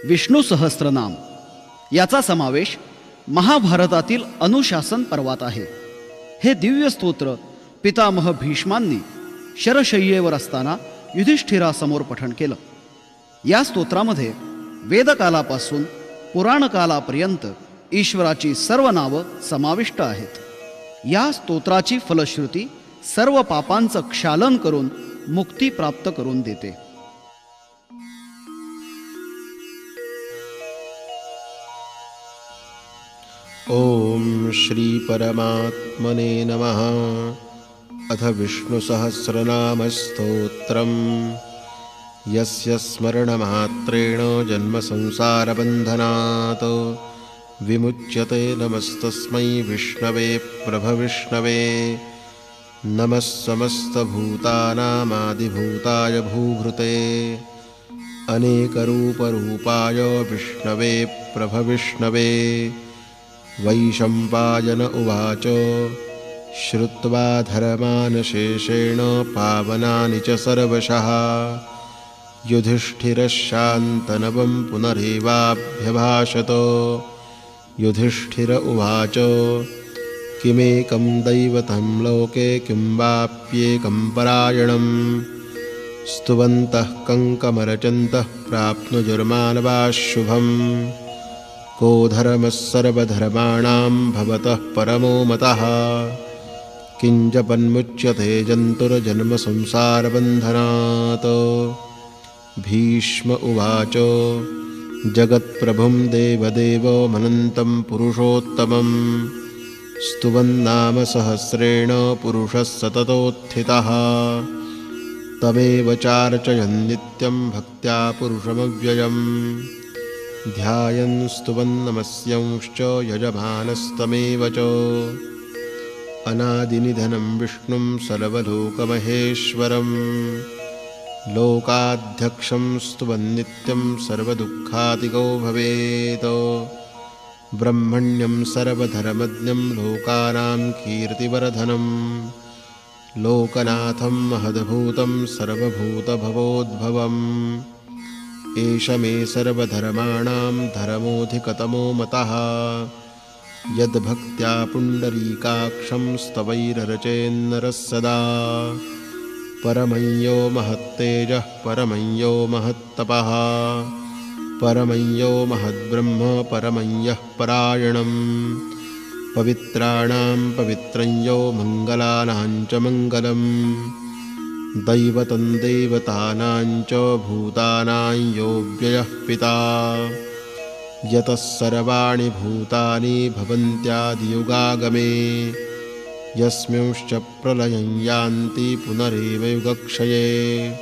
विष्णू सहस्त्रनाम याचा समावेश महाभारतातील अनुशासन पर्वात आहे. हे दिव्य स्तोत्र पितामह भीष्मांनी शरशय्येवर असताना युधिष्ठिरासमोर पठण केलं. या स्तोत्रामध्ये वेदकालापासून पुराणकालापर्यंत ईश्वराची सर्व नावं समाविष्ट आहेत. या स्तोत्राची फलश्रुती सर्व पापांचं क्षालन करून मुक्ती प्राप्त करून देते. ओम श्री परमात्मने नमः. अथ विष्णु सहस्रनाम स्तोत्रम. यस्य स्मरणमात्रेण जन्म संसार बंधनात् विमुच्यते. नमस्तस्मै विष्णवे प्रभविष्णवे. नमः समस्तभूतानामादिभूताय भूभृते अनेकरूपरूपाय विष्णवे प्रभविष्णवे. वैशम्पायन उवाच श्रुत्वा धर्मानशेषेण पावनानि च सर्वशः युधिष्ठिरः शान्तनवं पुनरेवाभ्यभाषत. युधिष्ठिर उवाच किमेकं दैवतं लोके किं वाप्येकं परायणं. स्तुवन्तः कङ्कमरचन्तः प्राप्नुयुर्मानवाः शुभम्. को धर्मः सर्वधर्माणां भवतः परमो मतः. किञ्जपन्मुच्यते जन्तुर्जन्मसंसारबन्धनात्. भीष्म उवाच जगत्प्रभुं देवदेवमनन्तं पुरुषोत्तमं. स्तुवन्नाम सहस्रेण पुरुषः सततोत्थितः. तमेव चार्चयन् नित्यं भक्त्या पुरुषमव्ययम्. ध्यायन् स्तुवन्नमस्यंश्च यजमानस्तमेव च. अनादिनिधनं विष्णुं सर्वलोकमहेश्वरं. लोकाध्यक्षं स्तुवन्नित्यं सर्वदुःखातिको भवेत्. ब्रह्मण्यं सर्वधर्मज्ञं लोकानां कीर्तिवर्धनं. लोकनाथं महद्भूतं सर्वभूतभवोद्भवम्. एष मे सर्वधर्माणां धर्मोऽधिकतमो मतः. यद्भक्त्या पुण्डरीकाक्षं स्तवैरर्चेन्नरः सदा. परमञ्यो महत्तेजः परमञ्यो महत्तपः. परमञ्यो महद्ब्रह्म परमञ्यः परायणं. पवित्राणां पवित्रञ्यो मङ्गलानां च मङ्गलम्. दैवतं देवतानां च भूतानां यो व्ययः पिता. यतः सर्वाणि भूतानि भवन्त्यादियुगागमे. यस्मिंश्च प्रलयं यान्ति पुनरेव युगक्षये.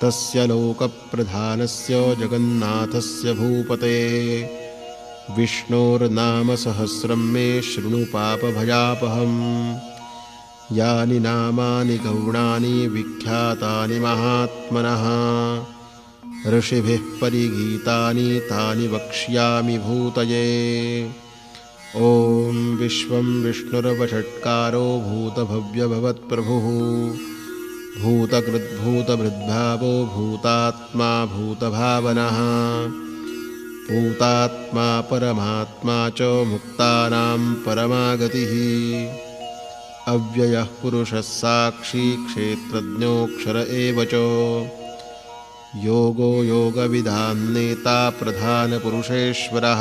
तस्य लोकप्रधानस्य जगन्नाथस्य भूपते. विष्णोर्नाम सहस्रं मे शृणु पापभयापहम्. यानि नामानि गौणानि विख्यातानि महात्मनः. ऋषिभिः परिगीतानि तानि वक्ष्यामि भूतये. ॐ विश्वं विष्णुर्वषट्कारो भूतभव्यभवत्प्रभुः. भूतकृद्भूतभृद्भावो भूतात्मा भूतभावनः. भूतात्मा परमात्मा च मुक्तानां परमा गतिः. अव्ययः पुरुषः साक्षी क्षेत्रज्ञोऽक्षर एव च. योगो योगविदां नेता प्रधानपुरुषेश्वरः.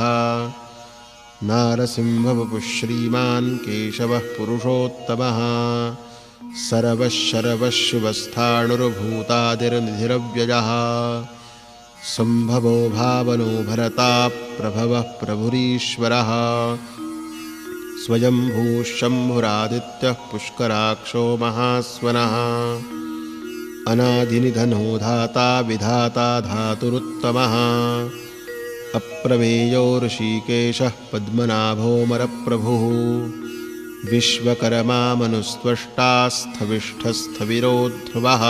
नारसिंहवपुः श्रीमान् केशवः पुरुषोत्तमः. सर्वः शर्वः शुभस्थाणुर्भूतादिर्निधिरव्ययः. सम्भवो भावनो भरता प्रभवः प्रभुरीश्वरः. स्वयंभूः शम्भुरादित्यः पुष्कराक्षो महास्वनः. अनादिनिधनो धाता विधाता धातुरुत्तमः. अप्रमेयो ऋषिकेशः पद्मनाभोऽमरप्रभुः. विश्वकर्मा मनुस्त्वष्टा स्थविष्ठस्थविरो ध्रुवः.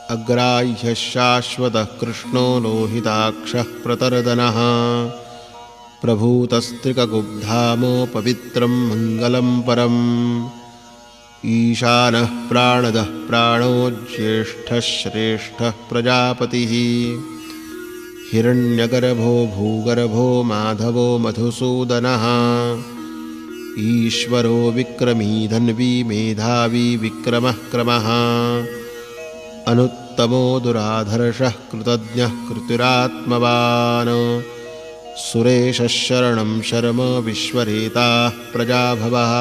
अग्राह्यः शाश्वतः कृष्णो लोहिताक्षः प्रतर्दनः. प्रभूतस्त्रिकगुग्धामो पवित्रं मङ्गलं परम्. ईशानः प्राणदः प्राणो ज्येष्ठः श्रेष्ठः प्रजापतिः. हिरण्यगर्भो भूगर्भो माधवो मधुसूदनः ईश्वरो विक्रमी धन्वी मेधावी विक्रमः क्रमः अनुत्तमो दुराधर्षः कृतज्ञः कृतिरात्मवान् सुरेशः शरणं शर्म विश्वरेताः प्रजाभवः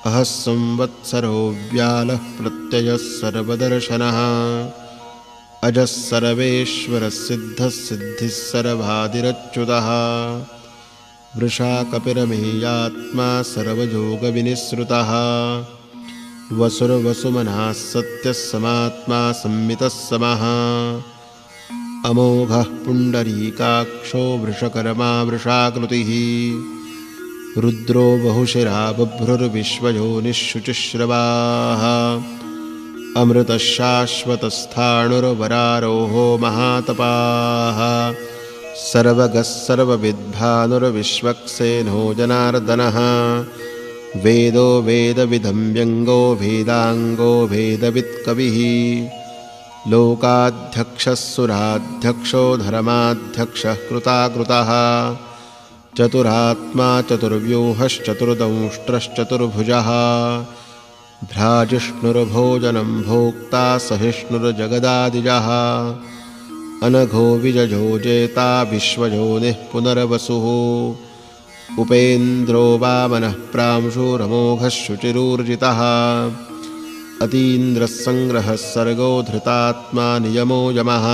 अहः संवत्सरो व्यालः प्रत्ययः सर्वदर्शनः अजः सर्वेश्वरः सिद्धः सिद्धिः सर्वादिरच्युतः वृषा कपिरमेयात्मा सर्वयोगविनिसृतः वसुर्वसुमनः सत्यः समात्मा संमितः समः अमोघः पुण्डरीकाक्षो वृषकर्मा वृषाकृतिः रुद्रो बहुशिरा बभ्रुर्विश्वयोनिः शुचिश्रवाः अमृतः शाश्वतस्थाणुर्वरारोहो महातपाः सर्वगः सर्वविद्भानुर्विश्वक्सेनो जनार्दनः वेदो वेदविदं व्यङ्गो वेदाङ्गो वेदवित्कविः लोकाध्यक्षः सुराध्यक्षो धर्माध्यक्षः कृताकृतः चतुरात्मा चतुर्व्यूहश्चतुर्दंष्ट्रश्चतुर्भुजः भ्राजिष्णुर्भोजनं भोक्ता सहिष्णुर्जगदादिजः अनघो विजयो जेता विश्वयोनिः पुनर्वसुः उपेन्द्रो वामनः प्रांशुरमोघः शुचिरूर्जितः अतीन्द्रः सङ्ग्रहः सर्गो धृतात्मा नियमो यमः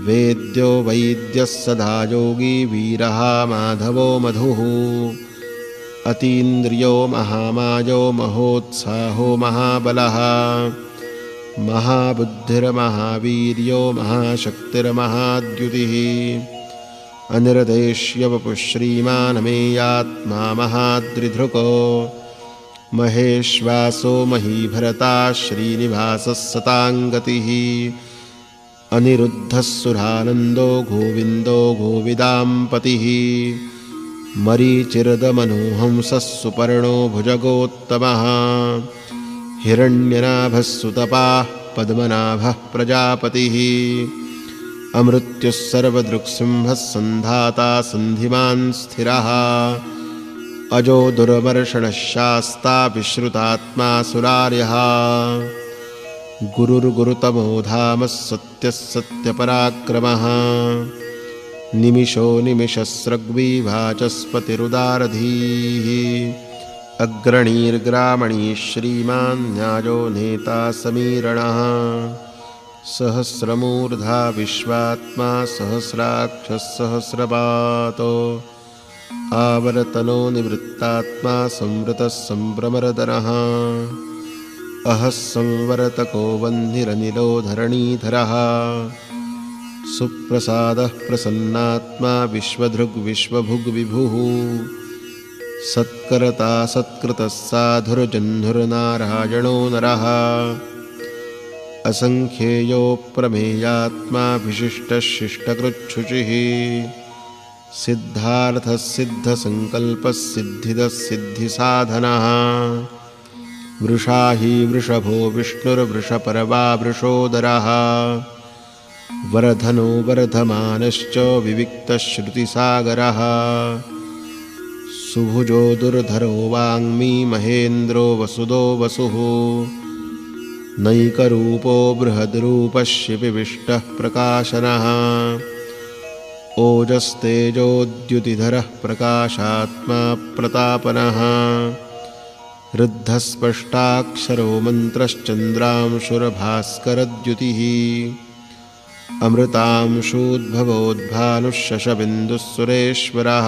वेद्यो वैद्यः सदा योगी वीरः माधवो मधुः अतीन्द्रियो महामायो महोत्साहो महाबलः महाबुद्धिर्महावीर्यो महाशक्तिर्महाद्युतिः अनिर्देश्यवपुः श्रीमानमेयात्मा महाद्रिधृको महेश्वासो महीभरता श्रीनिवासः सताङ्गतिः अनिरुद्धः सुरानन्दो गोविन्दो गोविदाम्पतिः मरीचिर्दमनोहंसः सुपर्णो भुजगोत्तमः हिरण्यनाभः सुतपाः पद्मनाभः प्रजापतिः अमृत्युः सर्वदृक्सिंहः सन्धाता सन्धिमान् स्थिरः अजो दुर्मर्षणः शास्ता विश्रुतात्मा सुरार्यः गुरुर्गुरुतमो धामः सत्यः सत्यपराक्रमः निमिषो निमिषस्रग्वी वाचस्पतिरुदारधीः अग्रणीर्ग्रामणी श्रीमान् न्यायो नेता समीरणः सहस्रमूर्धा विश्वात्मा सहस्राक्षः सहस्रपातो आवर्तनो निवृत्तात्मा संवृतः संभ्रमरदनः अहः संवर्तको वह्निरनिलो धरणीधरः सुप्रसादः प्रसन्नात्मा विश्वभुग्विभुः सत्कर्ता सत्कृतः साधुर्जह्नुर्नारायणो नरः असंख्येयो प्रमेयात्मा विशिष्टः शिष्टकृच्छुचिः सिद्धार्थः सिद्धसङ्कल्पः सिद्धिदः सिद्धिसाधनः वृषा हि वृषभो विष्णुर्वृषपर्वा वृषोदरः वर्धनो वर्धमानश्च विविक्तः श्रुतिसागरः सुभुजो दुर्धरो वाङ्मी महेन्द्रो वसुदो वसुः नैकरूपो बृहद्रूपः शिपिविष्टः प्रकाशनः ओजस्तेजोद्युतिधरः प्रकाशात्मा प्रतापनः ऋद्धस्पष्टाक्षरो मन्त्रश्चन्द्रांशुर्भास्करद्युतिः अमृतांशूद्भवोद्भानुः शशबिन्दुः सुरेश्वरः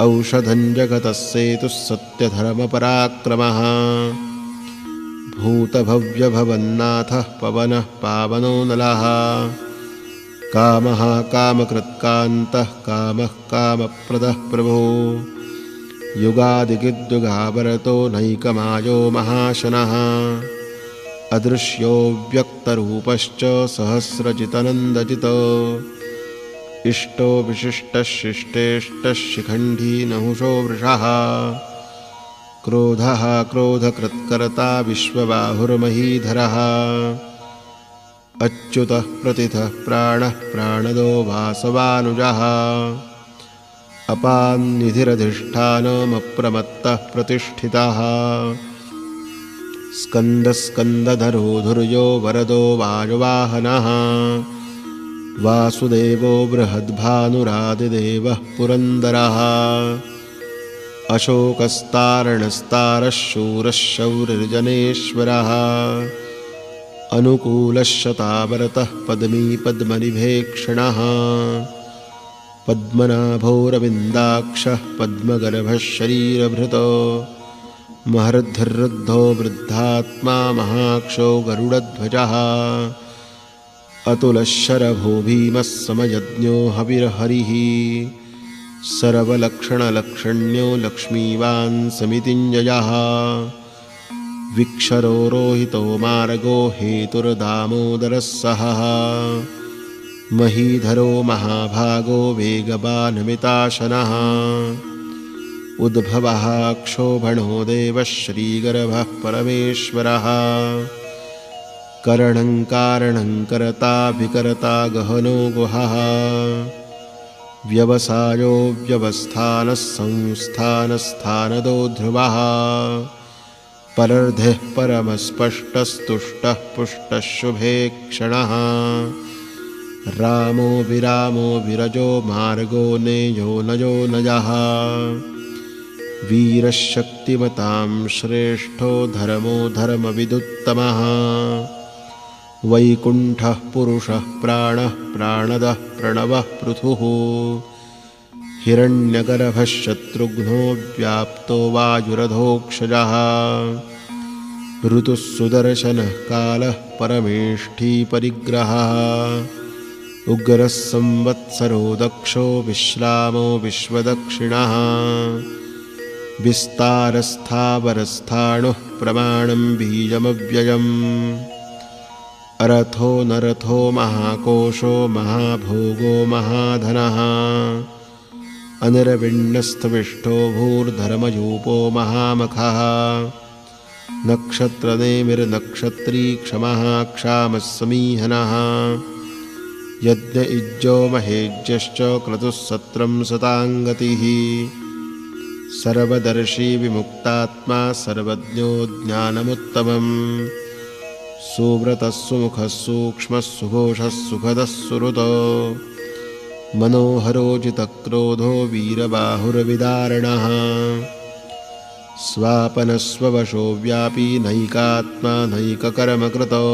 औषधं जगतः सेतुः सत्यधर्मपराक्रमः भूतभव्यभवन्नाथः पवनः पावनो नलः कामः कामकृत्कान्तः कामः कामप्रदः प्रभो युगादिगिद्युगावरतो नैकमायो महाशनः अदृश्यो व्यक्तरूपश्च सहस्रजितनन्दजितो इष्टो विशिष्टः शिष्टेष्टः शिखण्डी नहुषो वृषः क्रोधः क्रोधकृत्कर्ता विश्वबाहुर्महीधरः अच्युतः प्रतिथः प्राणः प्राणदो वासवानुजः अपान्निधिरधिष्ठानमप्रमत्तः प्रतिष्ठितः स्कन्दस्कन्दधरो धुर्यो वरदो वायुवाहनः वासुदेवो बृहद्भानुरादिदेवः पुरन्दरः अशोकस्तारणस्तारः शूरः शौरिर्जनेश्वरः अनुकूलश्शतावरतः पद्मी पद्मनिभेक्षणः पद्मनाभोरविन्दाक्षः पद्मगर्भः शरीरभृतो महर्धिर्रुद्धो वृद्धात्मा महाक्षो गरुडध्वजः अतुलः शरभो भीमः समयज्ञो हविर्हरिः सर्वलक्षणलक्षण्यो लक्ष्मीवान् समितिञ्जयः विक्षरो रोहितो मार्गो हेतुर्दामोदरः सहः महीधरो महाभागो वेगवानमिताशनः उद्भवः क्षोभणो देवः श्रीगर्भः परमेश्वरः करणं कारणं कर्ता विकर्ता गहनो गुहः व्यवसायो व्यवस्थानः संस्थानस्थानदो ध्रुवः परर्धिः परमस्पष्टस्तुष्टः पुष्टः शुभे क्षणः रामो विरामो विरजो मार्गो नेयो नजो नजः वीरशक्तिमतां श्रेष्ठो धर्मो धर्मविदुत्तमः वैकुण्ठः पुरुषः प्राणः प्राणदः प्रणवः पृथुः हिरण्यगर्भः शत्रुघ्नो व्याप्तो वायुरधोक्षजः ऋतुः सुदर्शनः कालः परमेष्ठी परिग्रहः उग्रः संवत्सरो दक्षो विश्रामो विश्वदक्षिणः विस्तारस्थावरस्थाणुः प्रमाणं बीजमव्ययम् अरथो नरथो महाकोशो महाभोगो महाधनः अनिर्विण्णस्तविष्टो भूर्धर्मयूपो महामखः नक्षत्रनेमिर्नक्षत्री क्षमः क्षामः समीहनः यज्ञ इज्जो महेज्यश्च क्रतुः सत्रं सताङ्गतिः सर्वदर्शी विमुक्तात्मा सर्वज्ञो ज्ञानमुत्तमम् सुव्रतः सुमुखः सूक्ष्मः सुघोषः सुखदः सुहृतो मनोहरोजितक्रोधो वीरबाहुर्विदारणः स्वापनस्ववशो व्यापी नैकात्मा नैककर्मकृतो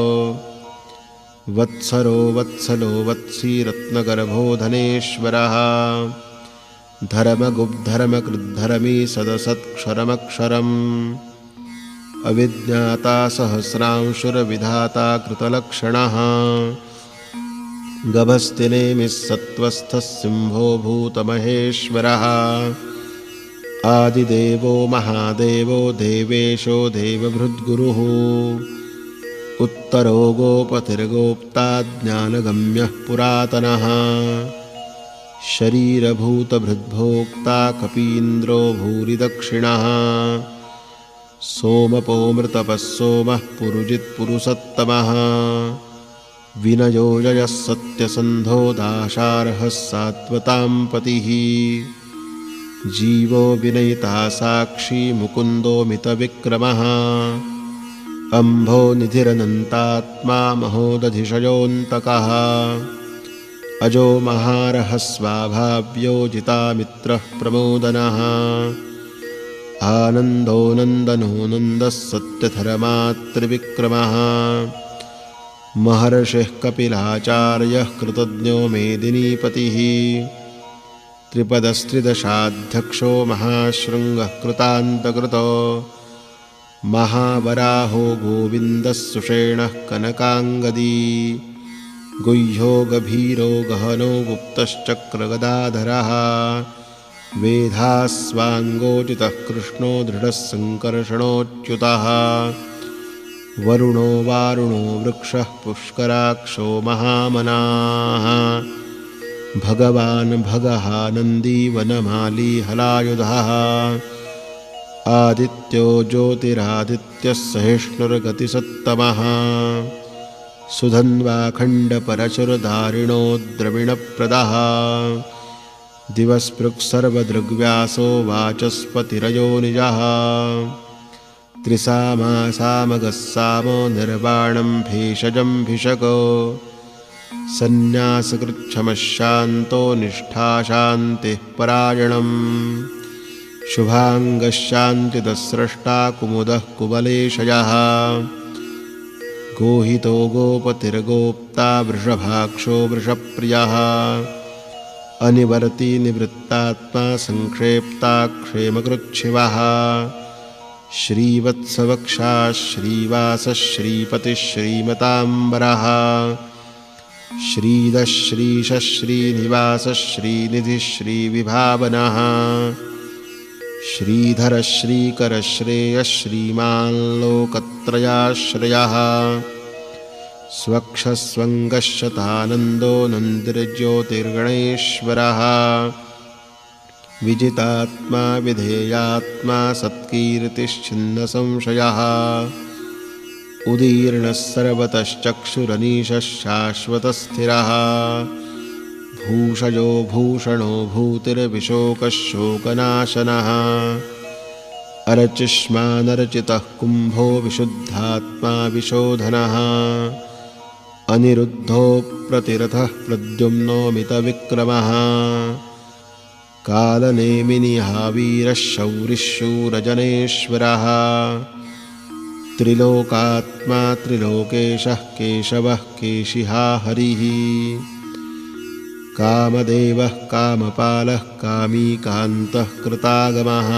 वत्सरो वत्सलो वत्सी रत्नगर्भो धनेश्वरः धर्मगुब्धर्मकृद्धर्मी सदसत्क्षरमक्षरम् अविज्ञाता सहस्रांशुरविधाता कृतलक्षणः गभस्तिनेमिः सत्त्वस्थः सिंहो भूतमहेश्वरः आदिदेवो महादेवो देवेशो देवभृद्गुरुः उत्तरो गोपतिर्गोप्ता ज्ञानगम्यः पुरातनः शरीरभूतभृद्भोक्ता कपीन्द्रो भूरिदक्षिणः सोमपोमृतपः सोमः पुरुजित्पुरुषोत्तमः विनयोजयः सत्यसन्धो दाशार्हः सात्वतां पतिः जीवो विनयिता साक्षी मुकुन्दो मितविक्रमः अम्भो निधिरनन्तात्मा महोदधिशयोऽन्तकः अजो महारः स्वाभाव्यो जितामित्रः प्रमोदनः आनन्दो नन्दनो नन्दः सत्यधर्मात्रिविक्रमः महर्षिः कपिलाचार्यः कृतज्ञो मेदिनीपतिः त्रिपदस्त्रिदशाध्यक्षो महाशृङ्गः कृतान्तकृतो महावराहो गोविन्दः सुषेणः कनकाङ्गदी गुह्यो गभीरो गहनो गुप्तश्चक्रगदाधरः वेधास्वाङ्गोचितः कृष्णो दृढः सङ्कर्षणोच्युतः वरुणो वारुणो वृक्षः पुष्कराक्षो महामनाः भगवान् भगः नन्दी वनमाली हलायुधः आदित्यो ज्योतिरादित्यः सहिष्णुर्गतिसत्तमः सुधन्वाखण्डपरशुरधारिणो द्रविणप्रदः दिवस्पृक्सर्वदृग्व्यासो वाचस्पतिरयो निजः त्रिसामासामगस्सामो निर्वाणं भेषजं भिषको सन्न्यासकृच्छमशान्तो निष्ठाशान्तिः परायणम् शुभाङ्गशान्तिदस्रष्टा कुमुदः कुवलेशयः गोहितो गोपतिर्गोप्ता वृषभाक्षो वृषप्रियः अनिवर्ती निवृत्तात्मा संक्षेप्ता क्षेमकृच्छिवः श्रीवत्सवक्षा श्रीवासः श्रीपतिः श्रीमताम्बरः श्रीदः श्रीशः श्रीनिवासः श्रीनिधिः श्रीविभावनः श्रीधरः श्रीकरः श्रेयः श्रीमान् लोकत्रयाश्रयः स्वक्षस्वङ्गशतानन्दो नन्दिर्ज्योतिर्गणेश्वरः विजितात्मा विधेयात्मा सत्कीर्तिश्छिन्नसंशयः उदीर्णः सर्वतश्चक्षुरनीशः शाश्वतस्थिरः भूषयो भूषणो भूतिर्विशोकः शोकनाशनः अरचिष्मानरचितः कुम्भो विशुद्धात्मा विशोधनः अनिरुद्धो प्रतिरथः प्रद्युम्नो मितविक्रमः कालनेमिनिहावीरः शौरिः शूरजनेश्वरः त्रिलोकात्मा त्रिलोकेशः केशवः केशिहा हरिः कामदेवः कामपालः कामीकान्तः कृतागमः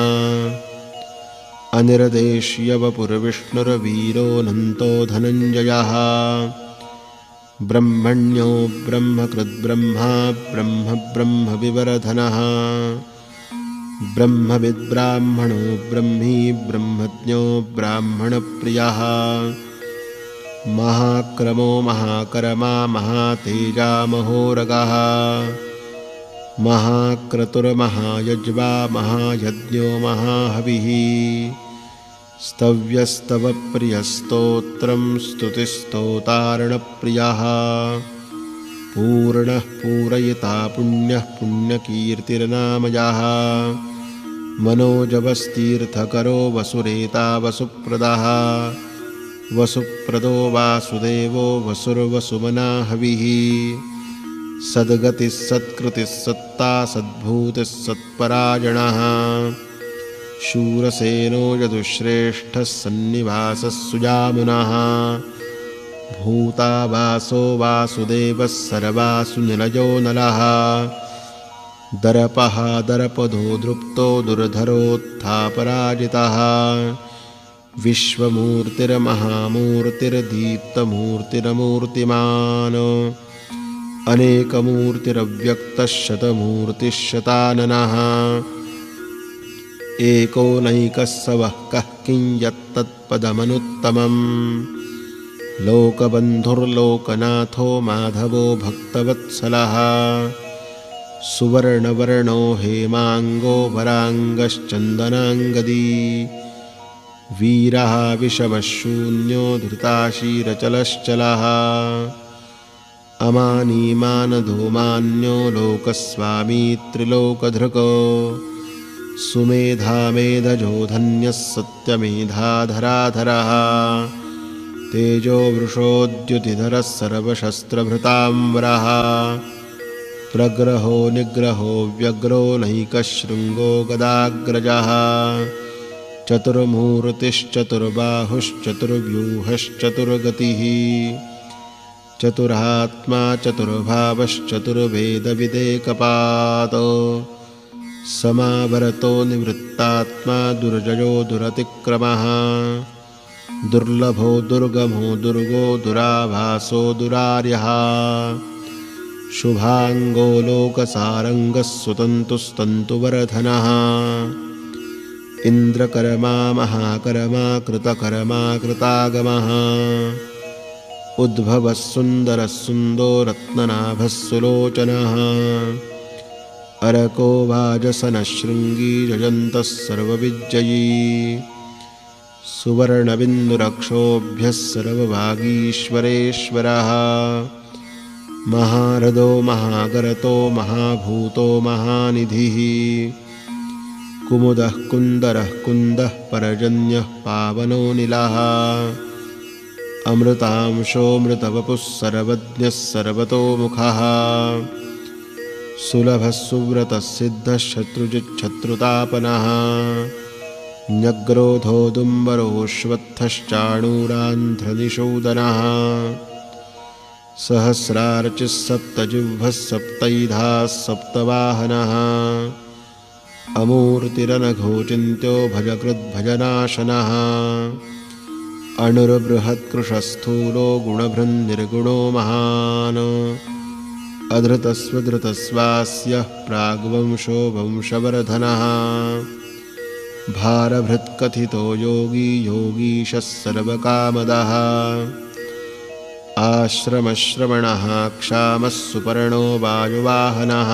अनिर्देश्यवपुर्विष्णुर्वीरोऽनन्तो धनञ्जयः ब्रह्मण्यो ब्रह्मकृद्ब्रह्मा ब्रह्मविवरधनः ब्रह्मविद्ब्राह्मणो ब्रह्मी ब्रह्मज्ञो ब्राह्मणप्रियः महाक्रमो महाकर्मा महातेजा महोरगः महाक्रतुर्महायज्वा महायज्ञो महाहविः स्तव्यस्तवप्रियस्तोत्रं स्तुतिस्तोतार्णप्रियः पूर्णः पूरयिता पुण्यः पुण्यकीर्तिर्नामयः मनोजवस्तीर्थकरो वसुरेता वसुप्रदः वसुप्रदो वासुदेवो वसुर्वसुमना हविः सद्गतिः सत्कृतिः सत्ता सद्भूतिः सत्परायणः शूरसेनो यदुश्रेष्ठः सन्निवासः सुजामुनः भूतावासो वासुदेवः सर्वासु निलयो नलः दर्पः दर्पदो दृप्तो दुर्धरोत्थापराजितः विश्वमूर्तिर्महामूर्तिर्दीप्तमूर्तिरमूर्तिमान् अनेकमूर्तिरव्यक्तः शतमूर्तिः शताननः एको नैकः स वः कः किं यत्तत्पदमनुत्तमम् लोकबन्धुर्लोकनाथो माधवो भक्तवत्सलः सुवर्णवर्णो हेमाङ्गो वराङ्गश्चन्दनाङ्गदी वीरः विषमः शून्यो धृताशीरचलश्चलः अमानीमानधूमान्यो लोकस्वामी त्रिलोकधृको सुमेधामेधजो धन्यः सत्यमेधाधराधरः तेजो वृषोद्युतिधरः सर्वशस्त्रभृताम्बरः प्रग्रहो निग्रहो व्यग्रो नैकशृङ्गो गदाग्रजः चतुर्मूर्तिश्चतुर्बाहुश्चतुर्व्यूहश्चतुर्गतिः चतुरात्मा चतुर्भावश्चतुर्वेदविदेकपातो समावरतो निवृत्तात्मा दुर्जयो दुरतिक्रमः दुर्लभो दुर्गमो दुर्गो दुराभासो दुरार्यः शुभाङ्गो लोकसारङ्गः सुतन्तुस्तन्तुवर्धनः इन्द्रकर्मा महाकर्मा कृतकर्मा कृतागमः उद्भवः सुन्दरः सुन्दो रत्ननाभः सुलोचनः अरको वाजसनः शृङ्गी जयन्तः सर्वविजयी सुवर्णबिन्दुरक्षोभ्यः सर्वभागीश्वरेश्वरः महारथो महागरतो महाभूतो महानिधिः कुमुदः कुन्दरः कुन्दः परजन्यः पावनो नीलः अमृतांशोऽमृतवपुः सर्वज्ञः सर्वतोमुखः सुलभः सुव्रतः सिद्धः शत्रुजिच्छत्रुतापनः न्यग्रोधोदुम्बरोऽश्वत्थश्चाणूरान्ध्रनिषूदनः सहस्रार्चिः सप्तजिह्वः सप्तैधाः सप्तवाहनः अमूर्तिरनघोचिन्त्यो भजकृद्भजनाशनः अणुर्बृहत्कृशस्थूलो गुणभृन्निर्गुणो महान् अधृतस्वधृतस्वास्यः प्राग्वंशो वंशवर्धनः भारभृत्कथितो योगी योगीशः सर्वकामदः आश्रमश्रवणः क्षामः सुपर्णो वायुवाहनः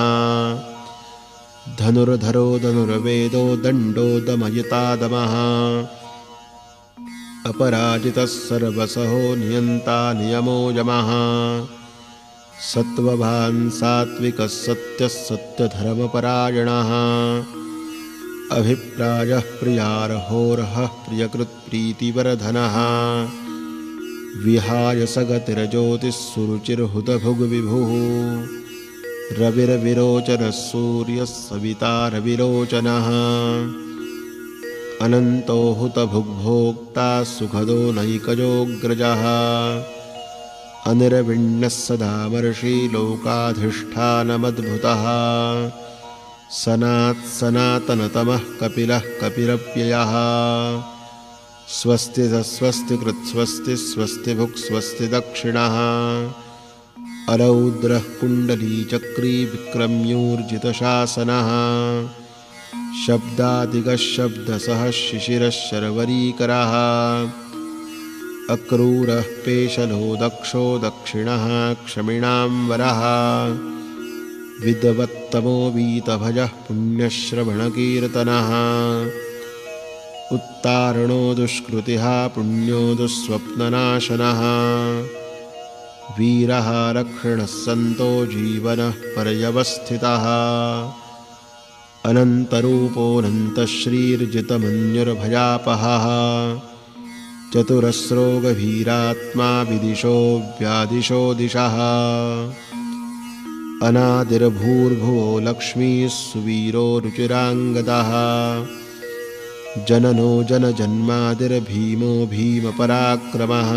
धनुर्धरो धनुर्वेदो दण्डो दमयितादमः अपराजितः सर्वसहो नियन्ता नियमो यमः सत्त्ववान् सात्विकः सत्यः सत्यधर्मपरायणः अभिप्रायः प्रियार्होर्हः प्रियकृत्प्रीतिवर्धनः विहाय सगतिर्ज्योतिः सुरुचिर्हुतभुग्विभुः रविर्विरोचनः सूर्यः सविता रविरोचनः अनन्तो हुतभुग्भोक्ता सुखदो नैकयोऽग्रजः अनिर्विण्णः सदामर्षि लोकाधिष्ठानमद्भुतः सनात्सनातनतमः कपिलः कपिरव्ययः स्वस्ति स्वस्ति कृत्स्वस्ति स्वस्ति भुक् स्वस्ति दक्षिणः अलौद्रः कुण्डलीचक्री विक्रम्यूर्जितशासनः शब्दादिगः शब्दसः शिशिरः शर्वरीकरः अक्रूरः पेशलो दक्षो दक्षिणः क्षमिणां वरः विद्वत्तमो वीतभजः पुण्यश्रवणकीर्तनः उत्तारणो दुष्कृतिः पुण्यो दुःस्वप्ननाशनः वीरः रक्षणः सन्तो जीवनः पर्यवस्थितः अनन्तरूपोऽनन्तश्रीर्जितमन्युर्भयापहः चतुरस्रो गभीरात्मा विदिशो व्यादिशो दिशः अनादिर्भूर्भुवो लक्ष्मीः सुवीरो रुचिराङ्गदः जननो जनजन्मादिर्भीमो भीमपराक्रमः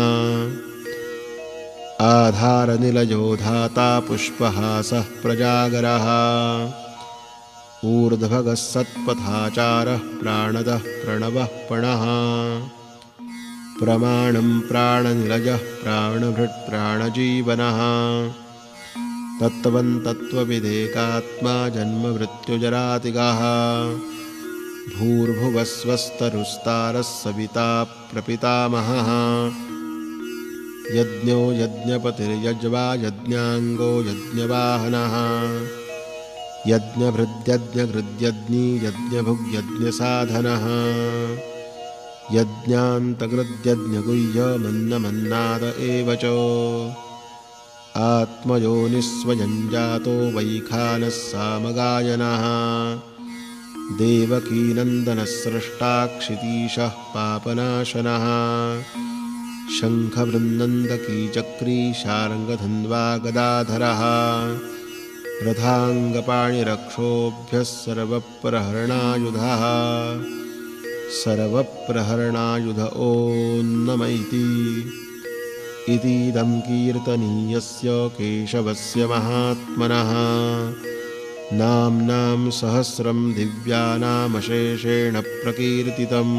आधारनिलयो धाता पुष्पहासः प्रजागरः ऊर्ध्वगः सत्पथाचारः प्राणदः प्रणवः पणः प्रमाणं प्राणनिलयः प्राणभृट्प्राणजीवनः तत्त्वं तत्त्वविदेकात्मा जन्ममृत्युजरातिगः भूर्भुवस्वस्तरुस्तारः सविता प्रपितामहः यज्ञो यज्ञपतिर्यज्वा यज्ञाङ्गो यज्ञवाहनः यज्ञभृद्यज्ञकृद्यज्ञी यज्ञभुग्यज्ञसाधनः यज्ञान्तकृद्यज्ञगुह्यमन्नमन्नाद एव च आत्मयोनिस्वयं जातो वैखानः सामगायनः देवकीनन्दनः स्रष्टा क्षितीशः पापनाशनः शङ्खवृन्दकीचक्री शार्ङ्गधन्वा गदाधरः रथाङ्गपाणिरक्षोभ्यः सर्वप्रहरणायुधः सर्वप्रहरणायुध ओन्नमैति इतीदं कीर्तनीयस्य केशवस्य महात्मनः नाम्नां सहस्रं दिव्यानामशेषेण प्रकीर्तितम्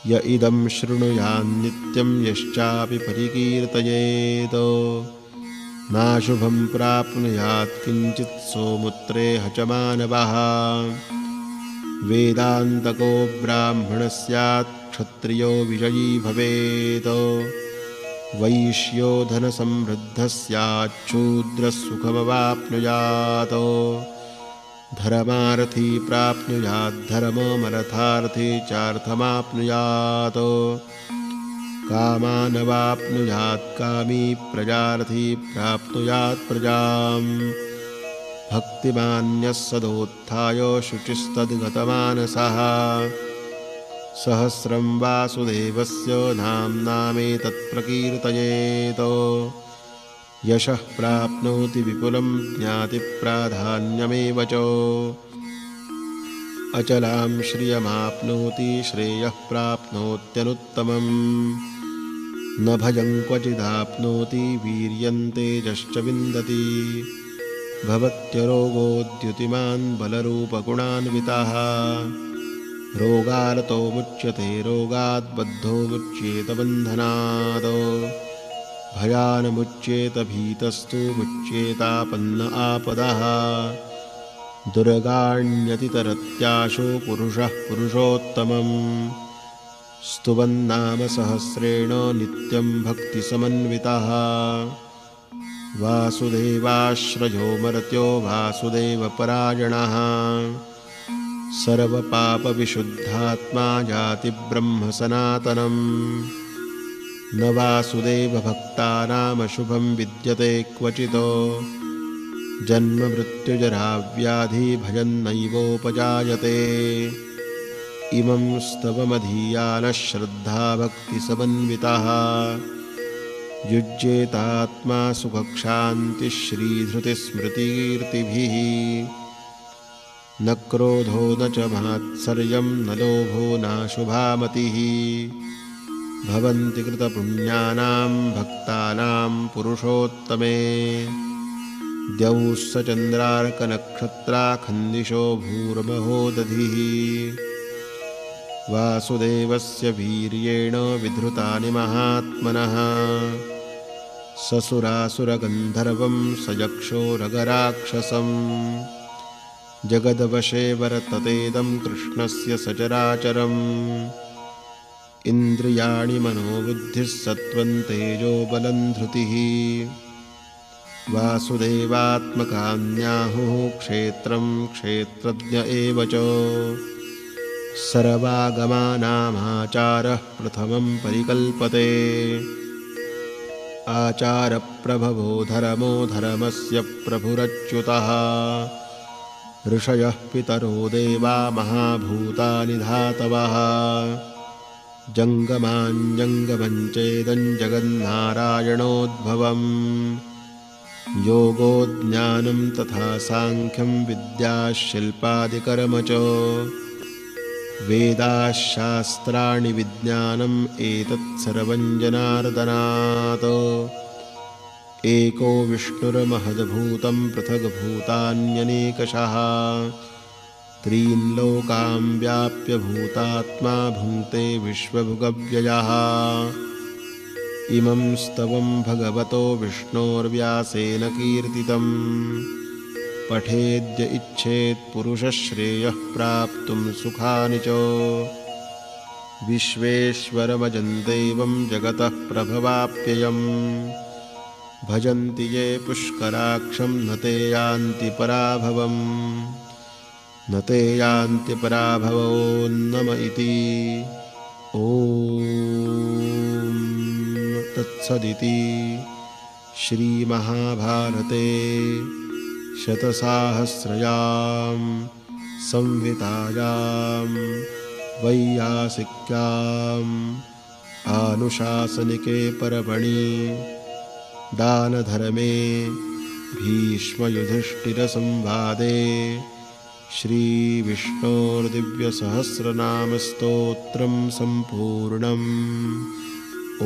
य इदं शृणुयान्नित्यं यश्चापि परिकीर्तयेत् नाशुभं प्राप्नुयात् किञ्चित् सोमुत्रेह च मानवः वेदान्तको ब्राह्मणः स्यात् क्षत्रियो विजयी भवेत् वैश्यो धनसमृद्धः स्यात् शूद्रः सुखमवाप्नुयात् धर्मार्थी प्राप्नुयात् धर्ममर्थार्थी चार्थमाप्नुयात् कामानवाप्नुयात् कामी प्रजार्थी प्राप्नुयात् प्रजाम् भक्तिमान्यः सदोत्थाय शुचिस्तद्गतमानसः सहस्रं वासुदेवस्य नाम्नामेतत्प्रकीर्तयेत् यशः प्राप्नोति विपुलं ज्ञातिप्राधान्यमेव च अचलां श्रियमाप्नोति श्रेयः प्राप्नोत्यनुत्तमम् न भयं क्वचिदाप्नोति वीर्यं तेजश्च विन्दति भवत्यरोगोद्युतिमान् बलरूपगुणान्वितः रोगार्तो मुच्यते रोगात् बद्धो मुच्येत बन्धनात् भयान्मुच्येत भीतस्तु मुच्येतापन्न आपदः दुर्गाण्यतितरत्याशु पुरुषः पुरुषोत्तमम् स्तुवन्नाम सहस्रेण नित्यं भक्तिसमन्वितः वासुदेवाश्रयो मर्त्यो वासुदेवपरायणः सर्वपापविशुद्धात्मा जातिब्रह्म सनातनम् न वासुदेवभक्तानामशुभं विद्यते क्वचितो जन्ममृत्युजराव्याधिभयन्नैवोपजायते इमं स्तवमधीयानः श्रद्धाभक्तिसमन्वितः युज्येतात्मा सुखक्षान्तिश्रीधृतिस्मृतिकीर्तिभिः न क्रोधो न च मात्सर्यं न लोभो नाशुभामतिः भवन्ति कृतपुण्यानां भक्तानां पुरुषोत्तमे द्यौः स चन्द्रार्कनक्षत्राखन्दिशो भूर्महो दधिः वासुदेवस्य वीर्येण विधृतानि महात्मनः ससुरासुरगन्धर्वं सयक्षोरगराक्षसम् जगद्वशे वर्ततेदं कृष्णस्य सचराचरम् इन्द्रियाणि मनोबुद्धिः सत्त्वं तेजो बलं धृतिः वासुदेवात्मकान्याहुः क्षेत्रं क्षेत्रज्ञ एव च सर्वागमानामाचारः प्रथमं परिकल्पते आचारप्रभवो धर्मो धर्मस्य प्रभुरच्युतः ऋषयः पितरो देवा महाभूतानि धातवः जङ्गमाञ्जङ्गमं चेदं जगन्नारायणोद्भवम् योगो ज्ञानं तथा साङ्ख्यं विद्याशिल्पादिकर्म च वेदाशास्त्राणि विज्ञानम् एतत् सर्वं जनार्दनात् एको विष्णुर्महद्भूतं पृथग्भूतान्यनेकशः त्रीन् लोकान् व्याप्य भूतात्मा भुङ्क्ते विश्वभुगव्ययः इमं स्तवं भगवतो विष्णोर्व्यासेन कीर्तितं पठेद्य इच्छेत् पुरुषः श्रेयः प्राप्तुं सुखानि च विश्वेश्वरमजं देवं जगतः प्रभवाप्ययम् भजन्ति ये पुष्कराक्षं न ते यान्ति पराभवम् न ते यान्ति पराभवो नम इति ॐ तत्सदिति श्रीमहाभारते शतसाहस्रयां संहितायां वैयासिक्याम् आनुशासनिके पर्वणि दानधर्मे भीष्मयुधिष्ठिरसंवादे श्रीविष्णोर्दिव्यसहस्रनामस्तोत्रं सम्पूर्णम्। ॐ